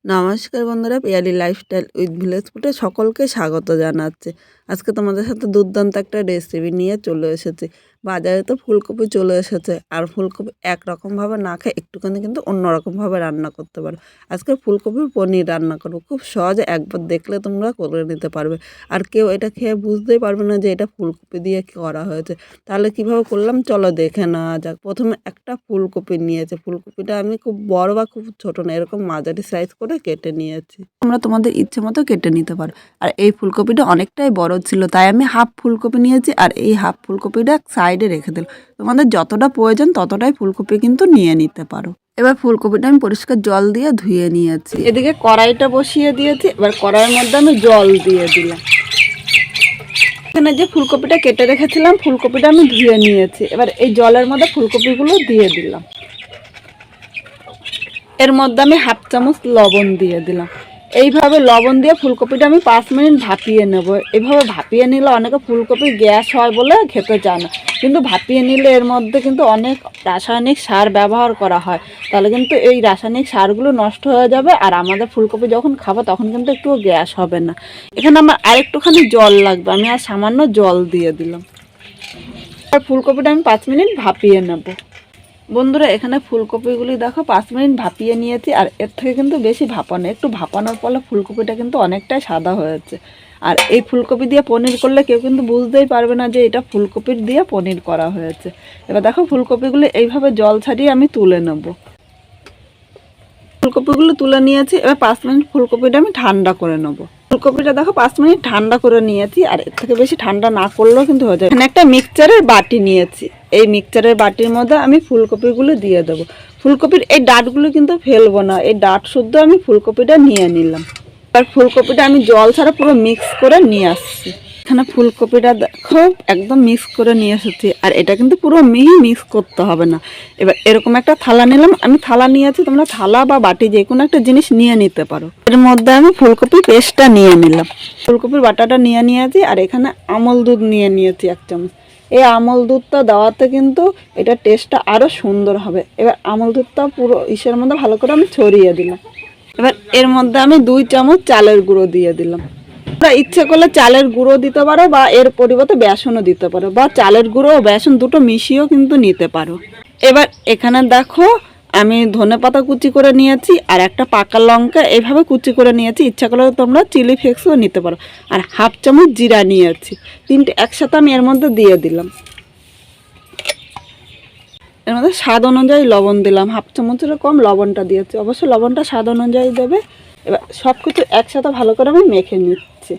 নমস্কার বন্ধুরা, Piyali lifestyle with village ফুডে সকলকে স্বাগত জানাচ্ছি। আজকে তোমাদের সাথে দুর্দান্ত একটা রেসিপি নিয়ে চলে এসেছি। বাজারে তো ফুলকপি চলে এসেছে, আর ফুলকপি একরকমভাবে না খেয়ে একটুখানি কিন্তু অন্যরকমভাবে রান্না করতে পারো। আজকে ফুলকপির পনির রান্না করবো, খুব সহজে একবার দেখলে তোমরা করে নিতে পারবে। আর কেউ এটা খেয়ে বুঝতেই পারবে না যে এটা ফুলকপি দিয়ে করা হয়েছে। তাহলে কিভাবে করলাম চলো দেখে নেওয়া যাক। প্রথমে একটা ফুলকপি নিয়েছে, ফুলকপিটা আমি খুব বড় বা খুব ছোট না, এরকম মাঝারি সাইজ করে কেটে নিয়েছি। তোমরা তোমাদের ইচ্ছে মতো কেটে নিতে পারো। আর এই ফুলকপিটা অনেকটাই বড় ছিল, তাই আমি হাফ ফুলকপি নিয়েছি, আর এই হাফ ফুলকপিটা সাইডে রেখে দিলাম। তোমাদের যতটা প্রয়োজন ততটাই ফুলকপি কিন্তু নিয়ে নিতে পারো। এবার ফুলকপিটা আমি পরিষ্কার জল দিয়ে ধুয়ে নিয়েছি। এদিকে কড়াইটা বসিয়ে দিয়েছি, এবার কড়াইয়ের মধ্যে আমি জল দিয়ে দিলাম। এখানে যে ফুলকপিটা কেটে রেখেছিলাম, ফুলকপিটা আমি ধুয়ে নিয়েছি। এবার এই জলের মধ্যে ফুলকপিগুলো দিয়ে দিলাম। এর মধ্যে আমি হাফ চামচ লবণ দিয়ে দিলাম। এইভাবে লবণ দিয়ে ফুলকপিটা আমি 5 মিনিট ভাপিয়ে নেব। এইভাবে ভাপিয়ে নিলে অনেকে ফুলকপি গ্যাস হয় বলে খেতে চায় না, কিন্তু ভাপিয়ে নিলে এর মধ্যে কিন্তু অনেক রাসায়নিক সার ব্যবহার করা হয়। তাহলে কিন্তু এই রাসায়নিক সারগুলো নষ্ট হয়ে যাবে, আর আমাদের ফুলকপি যখন খাবো তখন কিন্তু একটুও গ্যাস হবে না। এখানে আমার আরেকটুখানি জল লাগবে, আমি আর সামান্য জল দিয়ে দিলাম। আর ফুলকপিটা আমি 5 মিনিট ভাপিয়ে নেব। বন্ধুরা, এখানে ফুলকপিগুলি দেখো 5 মিনিট ভাপিয়ে নিয়েছি, আর এর থেকে কিন্তু বেশি ভাপানো, একটু ভাপানোর ফলে ফুলকপিটা কিন্তু অনেকটাই সাদা হয়েছে। আর এই ফুলকপি দিয়ে পনির করলে কেউ কিন্তু বুঝতেই পারবে না যে এটা ফুলকপির দিয়ে পনির করা হয়েছে। এবার দেখো ফুলকপিগুলি এইভাবে জল ছাড়িয়ে আমি তুলে নেব। ফুলকপিগুলো তুলে নিয়েছি, এবার 5 মিনিট ফুলকপিটা আমি ঠান্ডা করে নেব। ফুলকপিটা দেখো 5 মিনিট ঠান্ডা করে নিয়েছি, আর এর থেকে বেশি ঠান্ডা না করলেও কিন্তু হয়ে যায়। এখানে একটা মিক্সচারের বাটি নিয়েছি, এই মিক্সচারের বাটির মধ্যে আমি ফুলকপিগুলো দিয়ে দেবো। ফুলকপির এই ডাঁটগুলো কিন্তু ফেলবো না, এই ডাঁট শুদ্ধ আমি ফুলকপিটা নিয়ে নিলাম। আর ফুলকপিটা আমি জল ছাড়া পুরো মিক্স করে নিয়ে আসছি। এখানে ফুলকপিটা দেখো একদম মিক্স করে নিয়ে এসেছি, আর এটা কিন্তু পুরো মিহি মিক্স করতে হবে না। এবার এরকম একটা থালা নিলাম, আমি থালা নিয়েছি, তোমরা থালা বা বাটি যে কোনো একটা জিনিস নিয়ে নিতে পারো। এর মধ্যে আমি ফুলকপি পেস্টটা নিয়ে নিলাম, ফুলকপির বাটাটা নিয়ে নিয়েছি, আর এখানে আমল দুধ নিয়ে নিয়েছি 1 চামচ। এই আমল দুধটা দেওয়াতে কিন্তু এটা টেস্টটা আরও সুন্দর হবে। এবার আমল দুধটা পুরো ইসের মধ্যে ভালো করে আমি ছড়িয়ে দিলাম। এবার এর মধ্যে আমি 2 চামচ চালের গুঁড়ো দিয়ে দিলাম। ইচ্ছে করলে চালের গুঁড়ো দিতে পারো, বা এর পরিবর্তে বেসনও দিতে পারো, বা চালের গুঁড়ো ও বেসন দুটো মিশিয়েও কিন্তু নিতে পারো। এবার এখানে দেখো আমি ধনেপাতা কুচি করে নিয়েছি, আর একটা পাকা লঙ্কা এইভাবে কুচি করে নিয়েছি। ইচ্ছা করলে তোমরা চিলি ফ্লেক্সও নিতে পারো, আর হাফ চামচ জিরা নিয়েছি। 3টে একসাথে আমি এর মধ্যে দিয়ে দিলাম। এর মধ্যে স্বাদ অনুযায়ী লবণ দিলাম, হাফ চামচেরও কম লবণটা দিয়েছি, অবশ্যই লবণটা স্বাদ অনুযায়ী দেবে। এবার সব কিছু একসাথে ভালো করে আমি মেখে নিচ্ছি।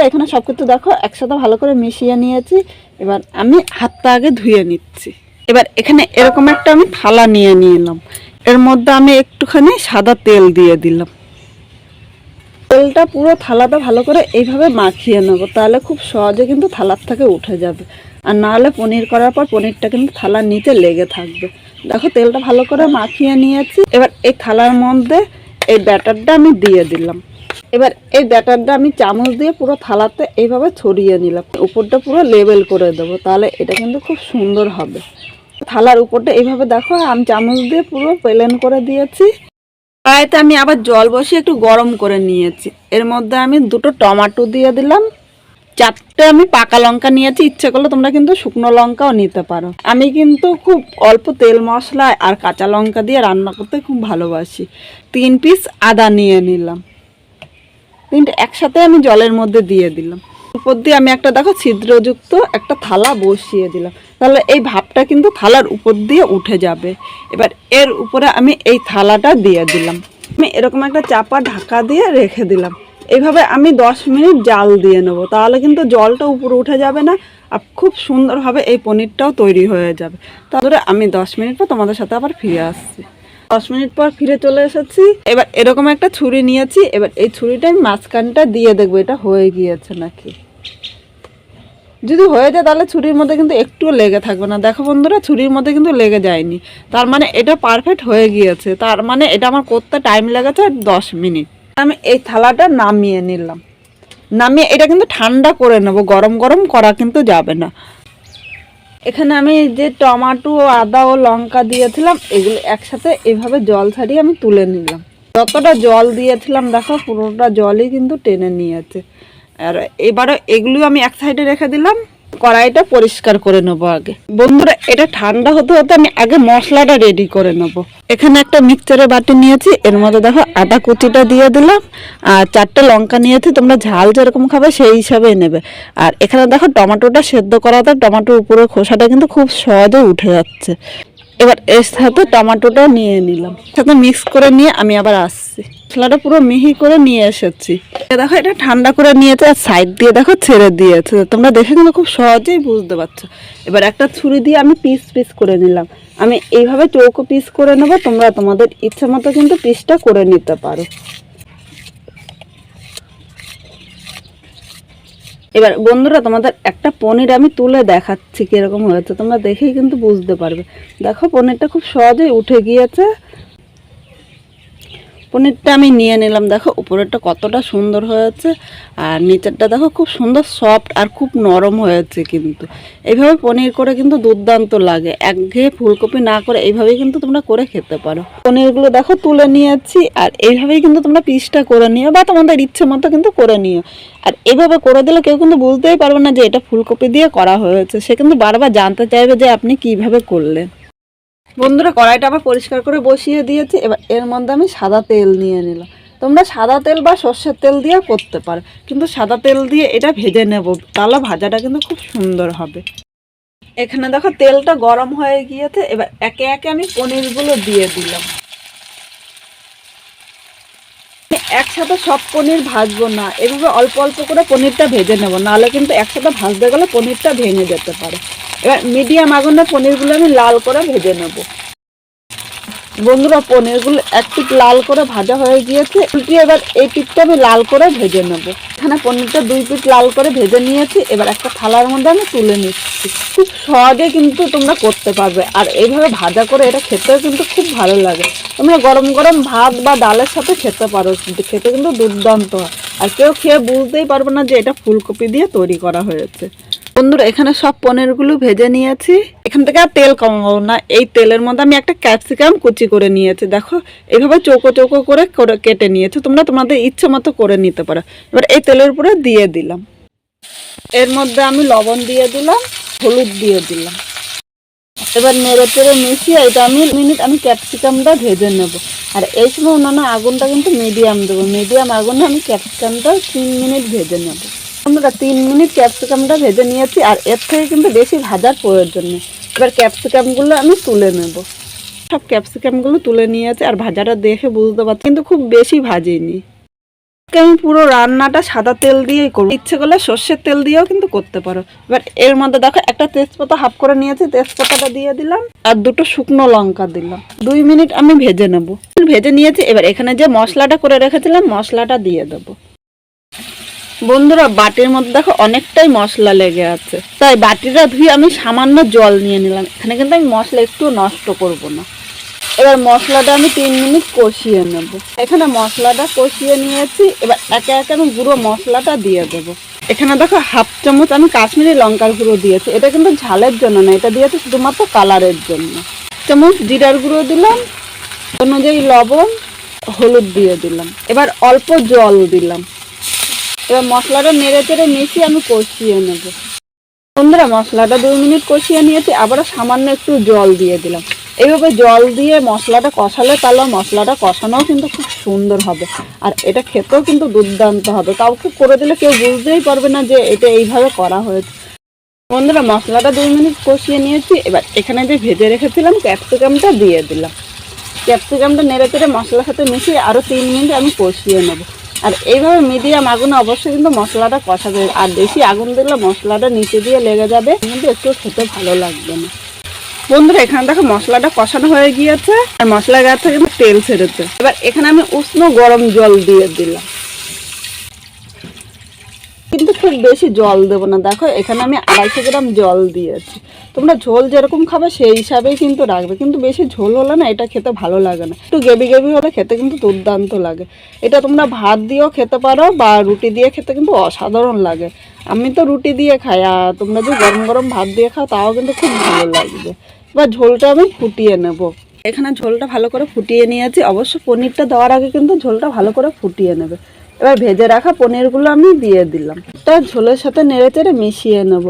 এখানে সব কিছু দেখো একসাথে ভালো করে মিশিয়ে নিয়েছি। এবার আমি হাতটা আগে ধুয়ে নিচ্ছি। এবার এখানে এরকম একটা আমি থালা নিয়ে নিলাম, এর মধ্যে আমি একটুখানি সাদা তেল দিয়ে দিলাম। তেলটা পুরো থালাটা ভালো করে এইভাবে মাখিয়ে নেবো, তাহলে খুব সহজে কিন্তু থালার থেকে উঠে যাবে। আর নাহলে পনির করার পর পনিরটা কিন্তু থালার নিচে লেগে থাকবে। দেখো তেলটা ভালো করে মাখিয়ে নিয়েছি। এবার এই থালার মধ্যে এই ব্যাটারটা আমি দিয়ে দিলাম। এবার এই ব্যাটারটা আমি চামচ দিয়ে পুরো থালাতে এইভাবে ছড়িয়ে নিলাম, উপরটা পুরো লেবেল করে দেবো, তাহলে এটা কিন্তু খুব সুন্দর হবে। থালার উপরটা এইভাবে দেখো আমি চামচ দিয়ে পুরো প্লেন করে দিয়েছি। কড়াইতে আমি আবার জল বসিয়ে একটু গরম করে নিয়েছি। এর মধ্যে আমি 2টো টমেটো দিয়ে দিলাম, 4টে আমি পাকা লঙ্কা নিয়েছি। ইচ্ছে করলে তোমরা কিন্তু শুকনো লঙ্কাও নিতে পারো। আমি কিন্তু খুব অল্প তেল মশলা আর কাঁচা লঙ্কা দিয়ে রান্না করতে খুব ভালোবাসি। 3 পিস আদা নিয়ে নিলাম, 3টে একসাথে আমি জলের মধ্যে দিয়ে দিলাম। উপর দিয়ে আমি একটা দেখো ছিদ্রযুক্ত একটা থালা বসিয়ে দিলাম, তাহলে এই ভাপটা কিন্তু থালার উপর দিয়ে উঠে যাবে। এবার এর উপরে আমি এই থালাটা দিয়ে দিলাম, আমি এরকম একটা চাপা ঢাকা দিয়ে রেখে দিলাম। এইভাবে আমি 10 মিনিট জাল দিয়ে নেবো, তাহলে কিন্তু জলটা উপরে উঠে যাবে না, আর খুব সুন্দরভাবে এই পনিরটাও তৈরি হয়ে যাবে। তারপরে আমি 10 মিনিট পর তোমাদের সাথে আবার ফিরে আসছি। 10 মিনিট পর ফিরে চলে এসেছি। এবার এরকম একটা ছুরি নিয়েছি, এবার এই ছুরিটা আমি মাঝখানটা দিয়ে দেখবো এটা হয়ে গিয়েছে নাকি। যদি হয়ে যায় তাহলে ছুরির মধ্যে কিন্তু একটুও লেগে থাকবে না। দেখো বন্ধুরা, ছুরির মধ্যে কিন্তু লেগে যায়নি, তার মানে এটা পারফেক্ট হয়ে গিয়েছে। তার মানে এটা আমার করতে টাইম লেগেছে 10 মিনিট। আমি এই থালাটা নামিয়ে নিলাম, নামিয়ে এটা কিন্তু ঠান্ডা করে নেবো, গরম গরম করা কিন্তু যাবে না। এখানে আমি যে টমেটো, আদা ও লঙ্কা দিয়েছিলাম, এগুলো একসাথে এইভাবে জল ছাড়িয়ে আমি তুলে নিলাম। যতটা জল দিয়েছিলাম দেখো পুরোটা জলই কিন্তু টেনে নিয়েছে। আর এবারে এগুলো আমি এক সাইডে রেখে দিলাম, কড়াইটা পরিষ্কার করে নেবো আগে। বন্ধুরা এটা ঠান্ডা হতে হতে আমি আগে মশলাটা রেডি করে নেবো। এখানে একটা মিক্সচারের বাটি নিয়েছি, এর মধ্যে দেখো আদা কুচিটা দিয়ে দিলাম, আর 4টে লঙ্কা নিয়েছি, তোমরা ঝাল যেরকম খাবে সেই হিসাবেই নেবে। আর এখানে দেখো টমেটোটা সেদ্ধ করাতে টমেটোর উপরের খোসাটা কিন্তু খুব সহজে উঠে যাচ্ছে। এবার এর সাথে টমেটোটা নিয়ে নিলাম, সাথে মিক্স করে নিয়ে আমি আবার আসছি। মশলাটা পুরো মিহি করে নিয়ে এসেছি। দেখো এটা ঠান্ডা করে নিয়েছে, আর সাইড দিয়ে দেখো ছেড়ে দিয়েছে, তোমরা দেখে কিন্তু খুব সহজেই বুঝতে পারছো। এবার একটা ছুরি দিয়ে আমি পিস পিস করে নিলাম। আমি এইভাবে চৌকো পিস করে নেবো, তোমরা তোমাদের ইচ্ছে মতো কিন্তু পিসটা করে নিতে পারো। এবার বন্ধুরা তোমাদের একটা পনির আমি তুলে দেখাচ্ছি কিরকম হয়েছে, তোমরা দেখেই কিন্তু বুঝতে পারবে। দেখো পনিরটা খুব সহজেই উঠে গিয়েছে। পনিরটা আমি নিয়ে নিলাম, দেখো উপরেরটা কতটা সুন্দর হয়েছে, আর নিচেরটা দেখো খুব সুন্দর সফট আর খুব নরম হয়েছে। কিন্তু এইভাবে পনির করে কিন্তু দুর্দান্ত লাগে, একঘেয়ে ফুলকপি না করে এইভাবেই কিন্তু তোমরা করে খেতে পারো। পনিরগুলো দেখো তুলে নিয়েছি, আর এইভাবেই কিন্তু তোমরা পিসটা করে নিও বা তোমাদের ইচ্ছে মতো কিন্তু করে নিও। আর এইভাবে করে দিলে কেউ কিন্তু বুঝতেই পারবে না যে এটা ফুলকপি দিয়ে করা হয়েছে, সে কিন্তু বারবার জানতে চাইবে যে আপনি কিভাবে করলেন। বন্ধুরা কড়াইটা আবার পরিষ্কার করে বসিয়ে দিয়েছি। এবার এর মধ্যে আমি সাদা তেল নিয়ে নিলাম। তোমরা সাদা তেল বা সর্ষের তেল দিয়ে করতে পারো, কিন্তু সাদা তেল দিয়ে এটা ভেজে নেব, তাহলে ভাজাটা কিন্তু খুব সুন্দর হবে। এখানে দেখো তেলটা গরম হয়ে গিয়েছে, এবার একে একে আমি পনিরগুলো দিয়ে দিলাম। একসাথে সব পনির ভাজবো না, এভাবে অল্প অল্প করে পনিরটা ভেজে নেব, নাহলে কিন্তু একসাথে ভাজতে গেলে পনিরটা ভেঙে যেতে পারে। এবার মিডিয়াম আগুনে পনিরগুলো আমি লাল করে ভেজে নেব। বন্ধুরা পনিরগুলো এক পিঠ লাল করে ভাজা হয়ে গিয়েছে, উল্টিয়ে এবার এই পিঠটা আমি লাল করে ভেজে নেব। এখানে পনিরটা 2 পিঠ লাল করে ভেজে নিয়েছি, এবার একটা থালার মধ্যে আমি তুলে নিচ্ছি। খুব সহজে কিন্তু তোমরা করতে পারবে, আর এইভাবে ভাজা করে এটা খেতেও কিন্তু খুব ভালো লাগে। তোমরা গরম গরম ভাত বা ডালের সাথে খেতে পারো, খেতে কিন্তু দুর্দান্ত হয়। আর কেউ খেয়ে বুঝতেই পারবে না যে এটা ফুলকপি দিয়ে তৈরি করা হয়েছে। বন্ধুরা এখানে সব পনিরগুলো ভেজে নিয়েছি, এখান থেকে আর তেল কমাবো না। এই তেলের মধ্যে আমি একটা ক্যাপসিকাম কুচি করে নিয়েছি, দেখো এইভাবে চৌকো চৌকো করে কেটে নিয়েছি, তোমরা তোমাদের ইচ্ছে মতো করে নিতে পারো। এবার এই তেলের উপরে দিয়ে দিলাম, এর মধ্যে আমি লবণ দিয়ে দিলাম, হলুদ দিয়ে দিলাম। এবার নেড়ে চেড়ে মিশিয়ে এটা আমি ক্যাপসিকামটা ভেজে নেব। আর এই সময় অন্যান্য আগুনটা কিন্তু মিডিয়াম দেবো, মিডিয়াম আগুনে আমি ক্যাপসিকামটা 3 মিনিট ভেজে নেব। আমরা 3 মিনিট ক্যাপসিকামটা ভেজে নিয়েছি, আর এর থেকে কিন্তু বেশি ভাজার প্রয়োজন নেই। এবার ক্যাপসিকামগুলো আমি তুলে নেব। সব ক্যাপসিকামগুলো তুলে নিয়েছি, আর ভাজাটা দেখে বুঝতে পারছি কিন্তু খুব বেশি ভাজিনি। আমি পুরো রান্নাটা সাদা তেল দিয়েই করবো, ইচ্ছে করলে সর্ষের তেল দিয়েও কিন্তু করতে পারো। এবার এর মধ্যে দেখো একটা তেজপাতা হাফ করে নিয়েছি, তেজপাতাটা দিয়ে দিলাম, আর 2টো শুকনো লঙ্কা দিলাম। 2 মিনিট আমি ভেজে নেব। ভেজে নিয়েছি, এবার এখানে যে মশলাটা করে রেখেছিলাম মশলাটা দিয়ে দেবো। বন্ধুরা বাটির মধ্যে দেখো অনেকটাই মশলা লেগে আছে, তাই বাটিটা ধুয়ে আমি সামান্য জল নিয়ে নিলাম। এখানে কিন্তু আমি মশলা একটু নষ্ট করব না। এবার মশলাটা আমি 3 মিনিট কষিয়ে নেব। এখানে মশলাটা কষিয়ে নিয়েছি, এবার একে একে আমি গুঁড়ো মশলাটা দিয়ে দেবো। এখানে দেখো হাফ চামচ আমি কাশ্মীরি লঙ্কার গুঁড়ো দিয়েছি, এটা কিন্তু ঝালের জন্য না, এটা দিয়েছি শুধুমাত্র কালারের জন্য। চামচ জিরার গুঁড়ো দিলাম, অনুযায়ী লবণ, হলুদ দিয়ে দিলাম, এবার অল্প জল দিলাম। এবার মশলাটা নেড়ে চেড়ে মিশিয়ে আমি কষিয়ে নেব। বন্ধুরা মশলাটা 2 মিনিট কষিয়ে নিয়েছি, আবারও সামান্য একটু জল দিয়ে দিলাম। এইভাবে জল দিয়ে মশলাটা কষালে তাহলে মশলাটা কষানোও কিন্তু খুব সুন্দর হবে, আর এটা খেতেও কিন্তু দুর্দান্ত হবে। কাউকে করে দিলে কেউ বুঝতেই পারবে না যে এটা এইভাবে করা হয়েছে। বন্ধুরা মশলাটা 2 মিনিট কষিয়ে নিয়েছি, এবার এখানে যে ভেজে রেখেছিলাম ক্যাপসিকামটা দিয়ে দিলাম। ক্যাপসিকামটা নেড়ে চেড়ে মশলার সাথে মিশিয়ে আরও 3 মিনিট আমি কষিয়ে নেব। আর এইভাবে মিডিয়াম আগুনে অবশ্যই কিন্তু মশলাটা কষাবে, আর বেশি আগুন দিলে মশলাটা নিচে দিয়ে লেগে যাবে, কিন্তু একটু খেতে ভালো লাগবে না। বন্ধুরা এখানে দেখো মশলাটা কষানো হয়ে গিয়েছে, আর মশলার গাছ থেকে তেল ছেড়েছে। এবার এখানে আমি উষ্ণ গরম জল দিয়ে দিলাম, কিন্তু খুব বেশি জল দেবো না। দেখো এখানে আমি 250 গ্রাম জল দিয়েছি, তোমরা ঝোল যেরকম খাবে সেই হিসাবেই কিন্তু রাখবে, কিন্তু বেশি ঝোল হলে না এটা খেতে ভালো লাগে না, একটু গ্রেভি গ্রেভি হলে খেতে কিন্তু দুর্দান্ত লাগে। এটা তোমরা ভাত দিয়েও খেতে পারো বা রুটি দিয়ে খেতে কিন্তু অসাধারণ লাগে। আমি তো রুটি দিয়ে খাই, আর তোমরা যদি গরম গরম ভাত দিয়ে খাও তাও কিন্তু খুব ভালো লাগবে। এবার ঝোলটা আমি ফুটিয়ে নেব। এখানে ঝোলটা ভালো করে ফুটিয়ে নিয়েছি। অবশ্য পনিরটা দেওয়ার আগে কিন্তু ঝোলটা ভালো করে ফুটিয়ে নেবে। এবার ভেজে রাখা পনিরগুলো আমি দিয়ে দিলাম। এটা ঝোলের সাথে নেড়ে চেড়ে মিশিয়ে নেব।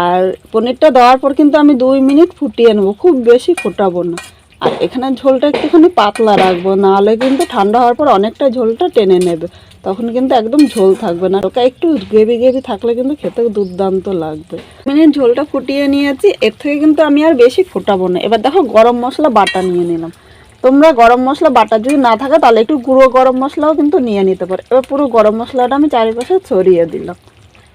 আর পনিরটা দেওয়ার পর কিন্তু আমি 2 মিনিট ফুটিয়ে নেব, খুব বেশি ফোটাবো না। আর এখানে ঝোলটা একটুখানি পাতলা রাখবো, নাহলে কিন্তু ঠান্ডা হওয়ার পর অনেকটা ঝোলটা টেনে নেবে, তখন কিন্তু একদম ঝোল থাকবে না। ওটা একটু গ্রেভি গ্রেভি থাকলে কিন্তু খেতে দুর্দান্ত লাগবে। মিনিট ঝোলটা ফুটিয়ে নিয়েছি, এর থেকে কিন্তু আমি আর বেশি ফোটাবো না। এবার দেখো গরম মশলা বাটা নিয়ে নিলাম। তোমরা গরম মশলা বাটা যদি না থাকে তাহলে একটু গুঁড়ো গরম মশলাও কিন্তু নিয়ে নিতে পারো। এবার পুরো গরম মশলাটা আমি চারিপাশে ছড়িয়ে দিলাম।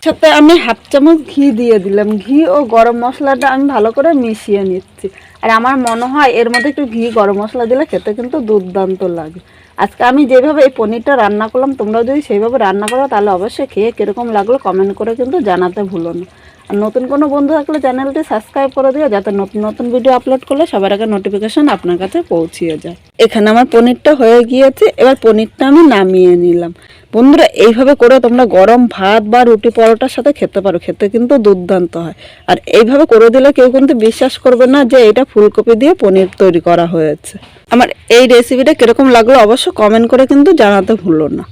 সাথে আমি 1/2 চামচ ঘি দিয়ে দিলাম। ঘি ও গরম মশলাটা আমি ভালো করে মিশিয়ে নিচ্ছি। আর আমার মনে হয় এর মধ্যে একটু ঘি গরম মশলা দিলে খেতে কিন্তু দুর্দান্ত লাগে। আজকে আমি যেভাবে এই পনিরটা রান্না করলাম, তোমরাও যদি সেইভাবে রান্না করো তাহলে অবশ্যই খেয়ে কীরকম লাগলো কমেন্ট করে কিন্তু জানাতে ভুলো না। আর নতুন কোনো বন্ধু থাকলে চ্যানেলটি সাবস্ক্রাইব করে দিও, যাতে নতুন নতুন ভিডিও আপলোড করলে সবার আগে নোটিফিকেশন আপনার কাছে পৌঁছিয়ে যায়। এখানে আমার পনিরটা হয়ে গিয়েছে। এবার পনিরটা আমি নামিয়ে নিলাম। বন্ধুরা, এইভাবে করে তোমরা গরম ভাত বা রুটি পরোটার সাথে খেতে পারো, খেতে কিন্তু দুর্দান্ত হয়। আর এইভাবে করে দিলে কেউ কিন্তু বিশ্বাস করবে না যে এটা ফুলকপি দিয়ে পনির তৈরি করা হয়েছে। আমার এই রেসিপিটা কীরকম লাগলো অবশ্য কমেন্ট করে কিন্তু জানাতে ভুলো না।